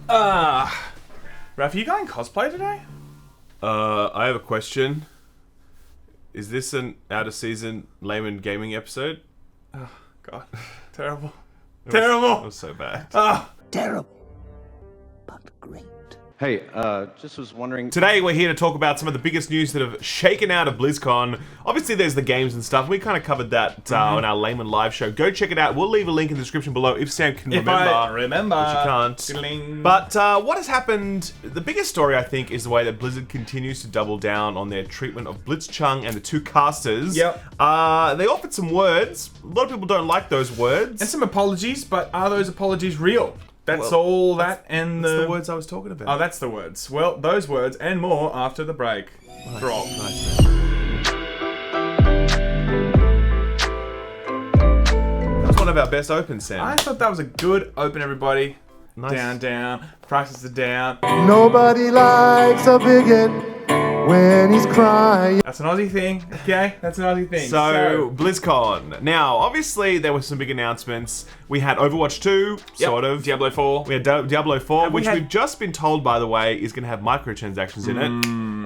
Ralph, are you going cosplay today? I have a question. Is this an out-of-season Laymen gaming episode? Oh, God. Terrible. That was so bad. Terrible, but great. Hey, just was wondering... Today we're here to talk about some of the biggest news that have shaken out of BlizzCon. Obviously there's the games and stuff. We kind of covered that on our Layman live show. Go check it out. We'll leave a link in the description below if Sam can remember. I remember. Which you can't. Ding. But what has happened, the biggest story I think is the way that Blizzard continues to double down on their treatment of Blitchung and the two casters. Yep. They offered some words. A lot of people don't like those words. And some apologies, but are those apologies real? That's all that and That's the words I was talking about. Oh, that's the words. Well, those words and more after the break. Drop. Nice. That was one of our best opens, Sam. I thought that was a good open, everybody. Nice. Down. Prices are down. Nobody likes a bigot when he's crying. That's an Aussie thing, okay? That's an Aussie thing. So, BlizzCon. Now, obviously, there were some big announcements. We had Overwatch 2, sort of. Diablo 4. We had Diablo 4, And which we've just been told, by the way, is going to have microtransactions in it.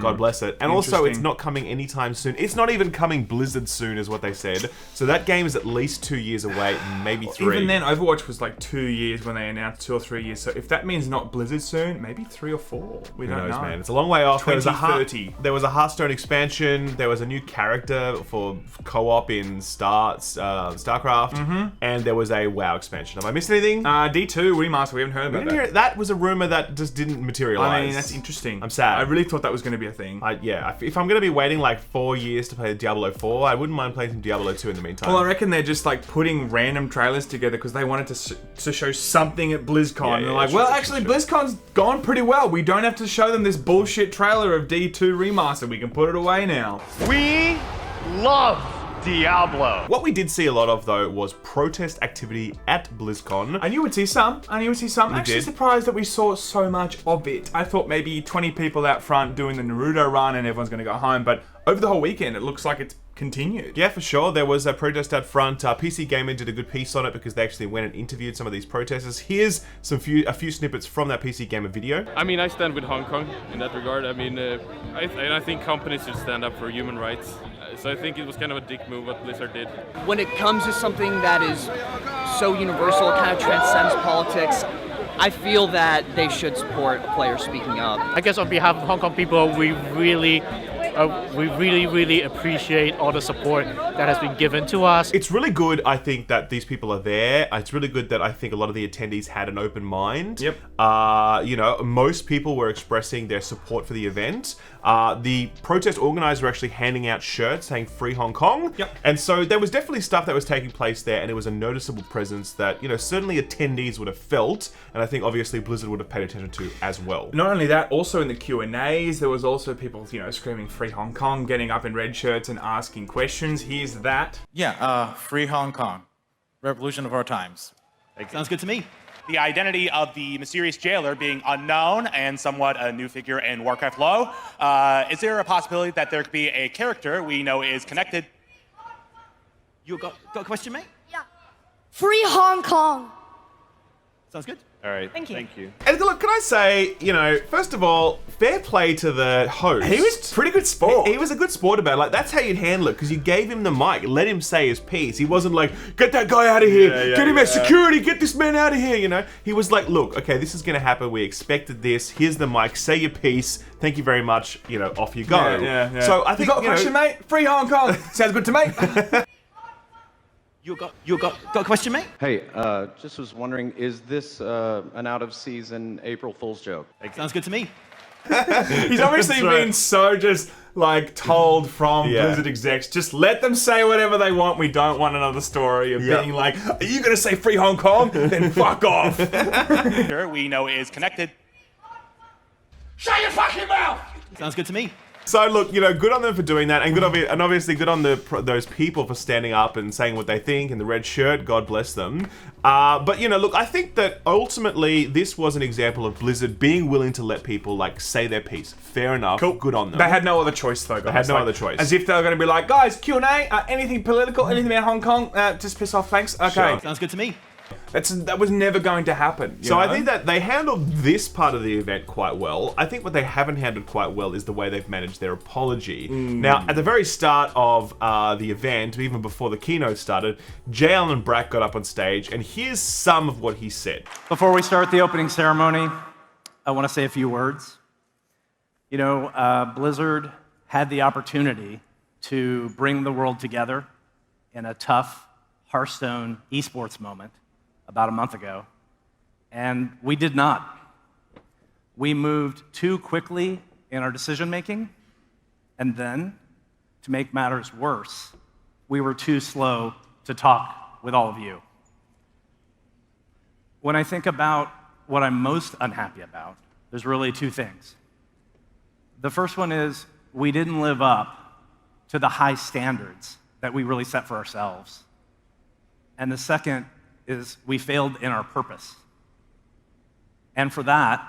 God bless it. And also, it's Interesting. not coming anytime soon. It's not even coming Blizzard soon, is what they said. So that game is at least 2 years away, maybe 3. Even then, Overwatch was like 2 years when they announced 2 or 3 years. So if that means not Blizzard soon, maybe 3 or 4. We Who don't knows, know. man? It's a long way off. 2030. There was a Hearthstone expansion. There was a new character for co-op in StarCraft. And there was a WoW expansion. Have I missed anything? D2 remaster, we haven't heard about that. That was a rumor that just didn't materialize. I mean, that's interesting. I'm sad. I really thought that was going to be a thing. If I'm going to be waiting like 4 years to play Diablo 4, I wouldn't mind playing some Diablo 2 in the meantime. Well, I reckon they're just like putting random trailers together because they wanted to show something at BlizzCon. And they're like, true, well, true, actually, true. BlizzCon's gone pretty well. We don't have to show them this bullshit trailer of D2 remaster. We can put it away now. We love Diablo. What we did see a lot of, though, was protest activity at BlizzCon. I knew we'd see some. I'm actually did. surprised that we saw so much of it. I thought maybe 20 people out front doing the Naruto run and everyone's going to go home. But over the whole weekend, it looks like it's continued. Yeah, for sure. There was a protest out front. PC Gamon did a good piece on it because they actually went and interviewed some of these protesters. Here's a few snippets from that PC Gamer video. I mean, I stand with Hong Kong in that regard. I mean, I think companies should stand up for human rights. So I think it was kind of a dick move what Blizzard did. When it comes to something that is so universal, it kind of transcends politics, I feel that they should support players speaking up. I guess on behalf of Hong Kong people, we really appreciate all the support that has been given to us. It's really good, I think, that these people are there. It's really good that I think a lot of the attendees had an open mind. Yep. You know, most people were expressing their support for the event. The protest organizers were actually handing out shirts saying Free Hong Kong. Yep. And so there was definitely stuff that was taking place there, and it was a noticeable presence that, you know, certainly attendees would have felt, and I think obviously Blizzard would have paid attention to as well. Not only that, also in the Q&As, there was also people, you know, screaming Free Hong Kong, getting up in red shirts and asking questions. Here's that. Yeah, Free Hong Kong. Revolution of our times. Sounds good to me. The identity of the mysterious jailer being unknown and somewhat a new figure in Warcraft LoW. Is there a possibility that there could be a character we know is connected? You got a question, mate? Yeah. Free Hong Kong. Sounds good. All right. Thank you. And look, can I say, you know, first of all, fair play to the host. He was pretty good sport. He was a good sport about it. Like, that's how you'd handle it, because you gave him the mic, let him say his piece. He wasn't like, get that guy out of here, get him at security, get this man out of here, you know? He was like, look, okay, this is gonna happen, we expected this, here's the mic, say your piece, thank you very much, you know, off you go. Yeah. So I think, you got a question, mate? Free Hong Kong. Sounds good to me. You got a question, mate? Hey, just was wondering, is this an out-of-season April Fool's joke? Sounds good to me. He's obviously been so just like told from Yeah. Blizzard execs, just let them say whatever they want. We don't want another story of being like, are you gonna say Free Hong Kong? Then fuck off. We know is connected. Shut your fucking mouth! Sounds good to me. So look, you know, good on them for doing that, and obviously good on those people for standing up and saying what they think in the red shirt. God bless them. But you know, look, I think that ultimately this was an example of Blizzard being willing to let people like say their piece. Fair enough. Cool. Good on them. They had no other choice though. They had no other choice. As if they were going to be like, guys, Q&A, anything political, anything about Hong Kong, just piss off, thanks. Okay. Sure. Sounds good to me. That was never going to happen. So I think that they handled this part of the event quite well. I think what they haven't handled quite well is the way they've managed their apology. Now, at the very start of the event, even before the keynote started, J. Allen Brack got up on stage, and here's some of what he said. Before we start the opening ceremony, I want to say a few words. You know, Blizzard had the opportunity to bring the world together in a tough Hearthstone esports moment about a month ago, and we did not. We moved too quickly in our decision-making, and then, to make matters worse, we were too slow to talk with all of you. When I think about what I'm most unhappy about, there's really two things. The first one is we didn't live up to the high standards that we really set for ourselves. And the second is we failed in our purpose. And for that,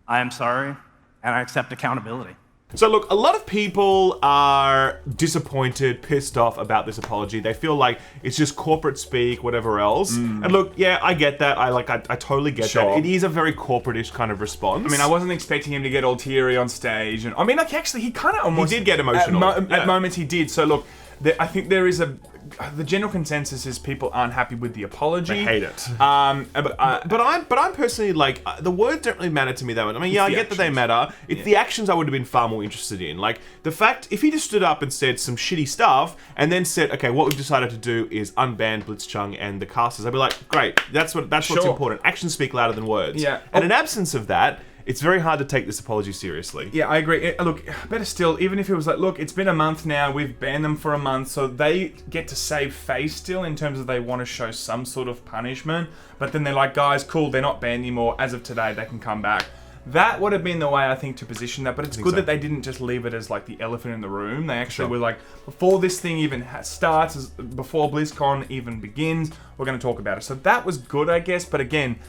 I am sorry, and I accept accountability. So look, a lot of people are disappointed, pissed off about this apology. They feel like it's just corporate speak, whatever else. And look, yeah, I get that. I totally get that. It is a very corporate-ish kind of response. I mean, I wasn't expecting him to get all teary on stage, and I mean, like, actually, he kind of almost... He did get emotional. At moments, he did. So look, I think there is the general consensus is people aren't happy with the apology. They hate it. But I'm personally like, the words don't really matter to me that much. I mean, yeah, I get that they matter. It's the actions I would have been far more interested in. Like, the fact, if he just stood up and said some shitty stuff, and then said, okay, what we've decided to do is unban Blitchung and the casters, I'd be like, great, that's what's important. Actions speak louder than words. Yeah. And in absence of that, it's very hard to take this apology seriously. Yeah, I agree. Look, better still, even if it was like, look, it's been a month now, we've banned them for a month, so they get to save face still in terms of they want to show some sort of punishment, but then they're like, guys, cool, they're not banned anymore. As of today, they can come back. That would have been the way, I think, to position that, but it's good that they didn't just leave it as like the elephant in the room. They actually were like, before this thing even starts, before BlizzCon even begins, we're going to talk about it. So that was good, I guess, but again,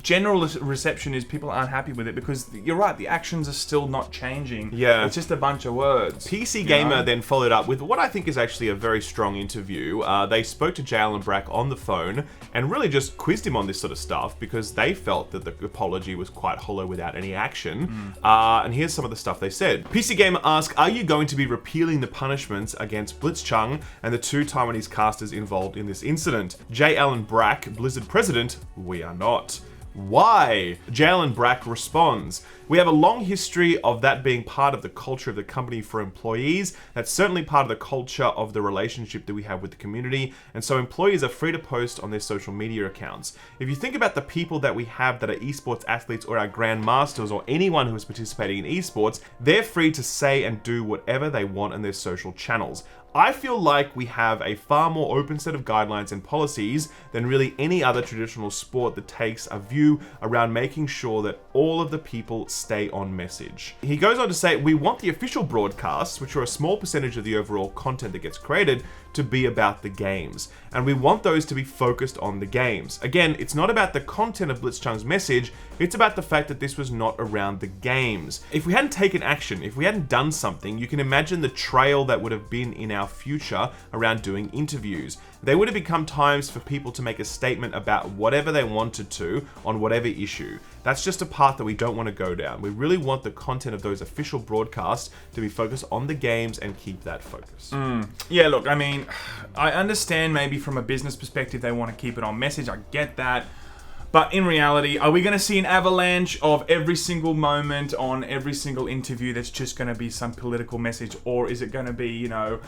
general reception is people aren't happy with it because you're right, the actions are still not changing. Yeah. It's just a bunch of words. PC Gamer then followed up with what I think is actually a very strong interview. They spoke to J. Allen Brack on the phone and really just quizzed him on this sort of stuff because they felt that the apology was quite hollow without any action. And here's some of the stuff they said. PC Gamer asked, are you going to be repealing the punishments against Blitchung and the 2 Taiwanese casters involved in this incident? J. Allen Brack, Blizzard president, we are not. Why? J. Allen Brack responds, we have a long history of that being part of the culture of the company for employees. That's certainly part of the culture of the relationship that we have with the community. And so employees are free to post on their social media accounts. If you think about the people that we have that are esports athletes or our grandmasters or anyone who is participating in esports, they're free to say and do whatever they want on their social channels. I feel like we have a far more open set of guidelines and policies than really any other traditional sport that takes a view around making sure that all of the people stay on message. He goes on to say, we want the official broadcasts, which are a small percentage of the overall content that gets created, to be about the games. And we want those to be focused on the games. Again, it's not about the content of Blitchung's message, it's about the fact that this was not around the games. If we hadn't taken action, if we hadn't done something, you can imagine the trail that would have been in our future around doing interviews. They would have become times for people to make a statement about whatever they wanted to on whatever issue. That's just a path that we don't want to go down. We really want the content of those official broadcasts to be focused on the games and keep that focus. Yeah, look, I mean, I understand maybe from a business perspective they want to keep it on message. I get that. But in reality, are we going to see an avalanche of every single moment on every single interview that's just going to be some political message? Or is it going to be, you know,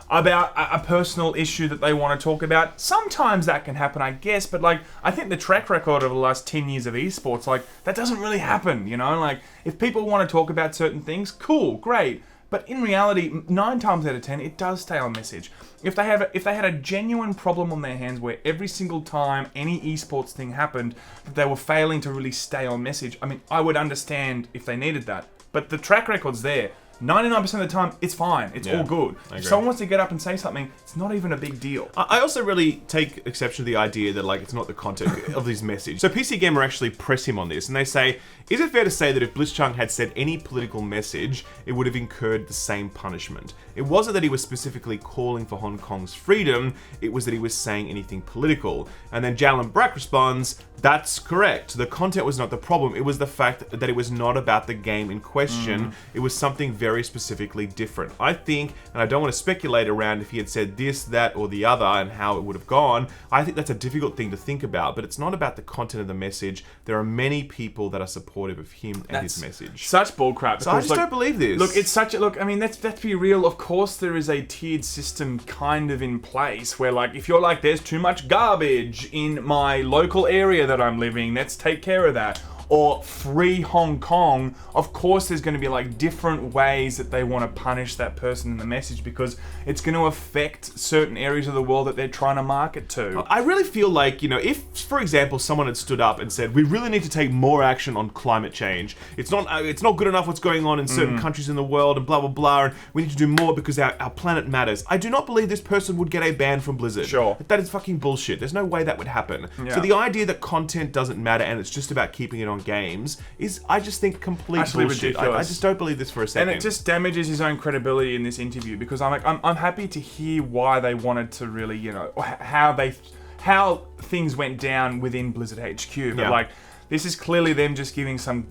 about a personal issue that they want to talk about? Sometimes that can happen, I guess, but like, I think the track record of the last 10 years of esports, like, that doesn't really happen, you know? Like, if people want to talk about certain things, cool, great. But in reality, 9 times out of 10, it does stay on message. If they had a genuine problem on their hands where every single time any esports thing happened, that they were failing to really stay on message, I mean, I would understand if they needed that. But the track record's there. 99% of the time, it's fine. It's all good. I If agree. someone wants to get up and say something, it's not even a big deal. I also really take exception to the idea that like it's not the content of his message. So PC Gamer actually press him on this, and they say, is it fair to say that if Blitchung had said any political message, it would have incurred the same punishment? It wasn't that he was specifically calling for Hong Kong's freedom, it was that he was saying anything political. And then Jalen Brack responds, that's correct. The content was not the problem. It was the fact that it was not about the game in question. It was something very specifically different. I think, and I don't want to speculate around if he had said this, that, or the other and how it would have gone. I think that's a difficult thing to think about, but it's not about the content of the message. There are many people that are supportive of him and his message. Such bullcrap. So I just don't believe this. Look, it's such a look. I mean, let's be real. Of course, there is a tiered system kind of in place where, like, if you're like, there's too much garbage in my local area that I'm living, let's take care of that. Or free Hong Kong, of course there's going to be like different ways that they want to punish that person in the message because it's going to affect certain areas of the world that they're trying to market to. I really feel like, you know, if, for example, someone had stood up and said, we really need to take more action on climate change. It's not good enough what's going on in certain countries in the world and blah, blah, blah, and we need to do more because our planet matters. I do not believe this person would get a ban from Blizzard. Sure. That is fucking bullshit. There's no way that would happen. Yeah. So the idea that content doesn't matter and it's just about keeping it on games is, I just think, complete Actually bullshit. I ridiculous. just don't believe this for a second. And it just damages his own credibility in this interview because I'm happy to hear why they wanted to really, you know, how things went down within Blizzard HQ. But like, this is clearly them just giving some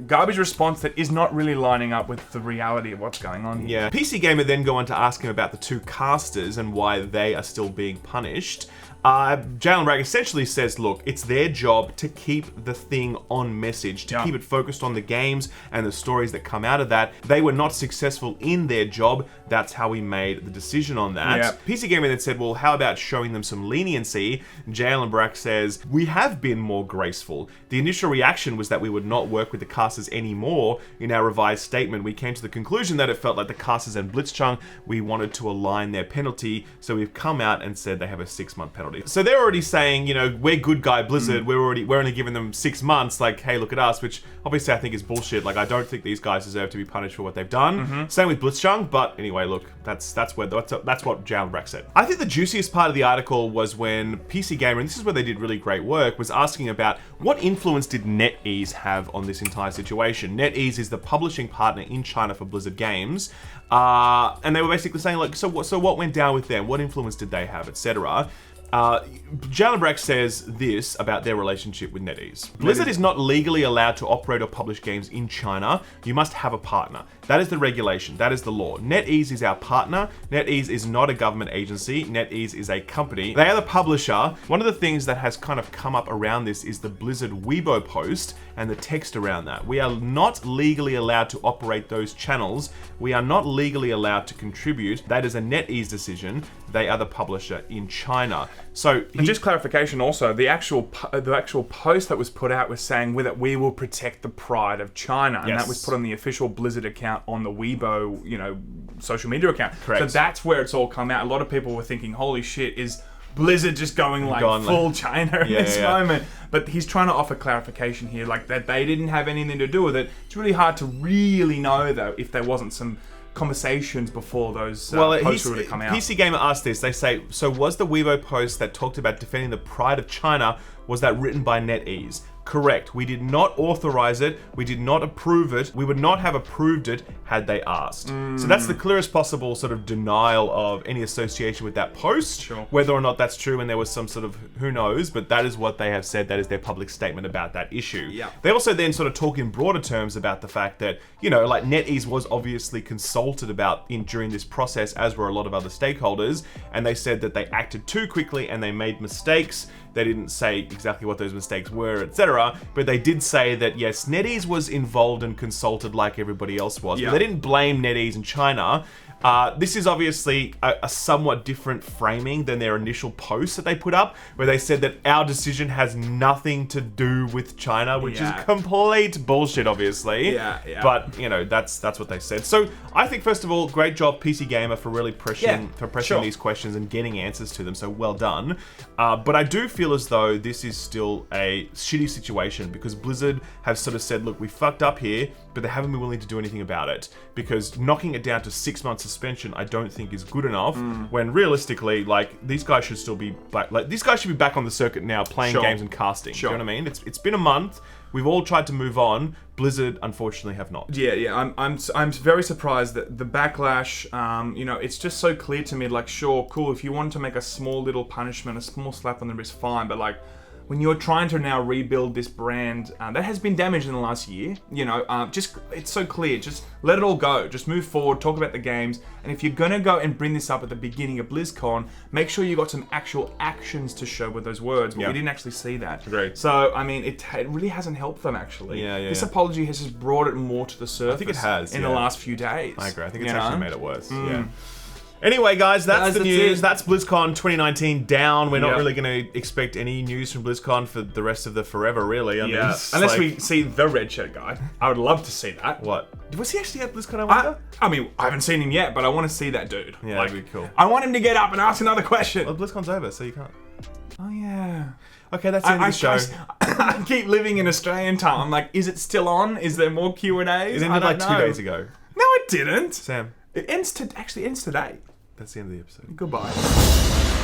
garbage response that is not really lining up with the reality of what's going on here. Yeah. PC Gamer then go on to ask him about the two casters and why they are still being punished. Jalen Bragg essentially says, look, it's their job to keep the thing on message, to keep it focused on the games and the stories that come out of that. They were not successful in their job. That's how we made the decision on that. Yeah. PC Gamer then said, well, how about showing them some leniency? Jalen Bragg says, we have been more graceful. The initial reaction was that we would not work with the casters anymore. In our revised statement, we came to the conclusion that it felt like the casters and Blitchung, we wanted to align their penalty, so we've come out and said they have a 6-month penalty. So they're already saying, you know, we're good guy Blizzard, we're only giving them 6 months, like, hey, look at us, which obviously I think is bullshit. Like, I don't think these guys deserve to be punished for what they've done. Same with Blitzchung, but anyway, look, that's what Jalen Bragg said. I think the juiciest part of the article was when PC Gamer, and this is where they did really great work, was asking about what influence did NetEase have on this entire situation. NetEase is the publishing partner in China for Blizzard games, and they were basically saying, like, so what went down with them? What influence did they have, etc.? Jalen Bragg says this about their relationship with NetEase. Blizzard is not legally allowed to operate or publish games in China. You must have a partner. That is the regulation. That is the law. NetEase is our partner. NetEase is not a government agency. NetEase is a company. They are the publisher. One of the things that has kind of come up around this is the Blizzard Weibo post and the text around that. We are not legally allowed to operate those channels. We are not legally allowed to contribute. That is a NetEase decision. They are the publisher in China. So, and just clarification also, the actual post that was put out was saying that we will protect the pride of China, and that was put on the official Blizzard account on the Weibo, you know, social media account. Correct. So that's where it's all come out. A lot of people were thinking, holy shit, is Blizzard just going like full China in this moment? But he's trying to offer clarification here, like that they didn't have anything to do with it. It's really hard to really know though if there wasn't some conversations before those posts were to come out. PC Gamer asked this. They say, so was the Weibo post that talked about defending the pride of China, was that written by NetEase? Correct. We did not authorize it. We did not approve it. We would not have approved it had they asked. So that's the clearest possible sort of denial of any association with that post. Sure. Whether or not that's true and there was some sort of, who knows, but that is what they have said. That is their public statement about that issue. Yeah. They also then sort of talk in broader terms about the fact that, you know, like NetEase was obviously consulted about during this process, as were a lot of other stakeholders, and they said that they acted too quickly and they made mistakes. They didn't say exactly what those mistakes were, etc. But they did say that, yes, NetEase was involved and consulted like everybody else was. Yeah. But they didn't blame NetEase in China. This is obviously a somewhat different framing than their initial post that they put up, where they said that our decision has nothing to do with China, which is complete bullshit, obviously. Yeah. But you know, that's what they said. So I think first of all, great job, PC Gamer, for really pressing these questions and getting answers to them. So well done. But I do feel as though this is still a shitty situation because Blizzard have sort of said, look, we fucked up here, but they haven't been willing to do anything about it, because knocking it down to 6 months suspension I don't think is good enough, when realistically, like, these guys should still be back, like, these guys should be back on the circuit now playing games and casting. Do you know what I mean? It's been a month. We've all tried to move on. Blizzard, unfortunately, have not. Yeah. I'm very surprised that the backlash. You know, it's just so clear to me. Like, sure, cool. If you wanted to make a small little punishment, a small slap on the wrist, fine. But like, when you're trying to now rebuild this brand that has been damaged in the last year, you know, just it's so clear. Just let it all go. Just move forward. Talk about the games. And if you're gonna go and bring this up at the beginning of BlizzCon, make sure you got some actual actions to show with those words. But we didn't actually see that. Great. So I mean, it really hasn't helped them actually. This apology has just brought it more to the surface. I think it has in the last few days. I agree. I think it's actually made it worse. Yeah. Anyway, guys, that's the news. That's BlizzCon 2019 down. We're not really going to expect any news from BlizzCon for the rest of the forever, really. I mean, unless we see the red shirt guy. I would love to see that. What? Was he actually at BlizzCon, I wonder? I mean, I haven't seen him yet, but I want to see that dude. Yeah, like, that'd be cool. I want him to get up and ask another question. Well, BlizzCon's over, so you can't. Oh, yeah. Okay, that's the end of the show. I keep living in Australian time. I'm like, is it still on? Is there more Q&As? It ended like 2 days ago. No, it didn't. Sam. It actually ends today. That's the end of the episode. Goodbye.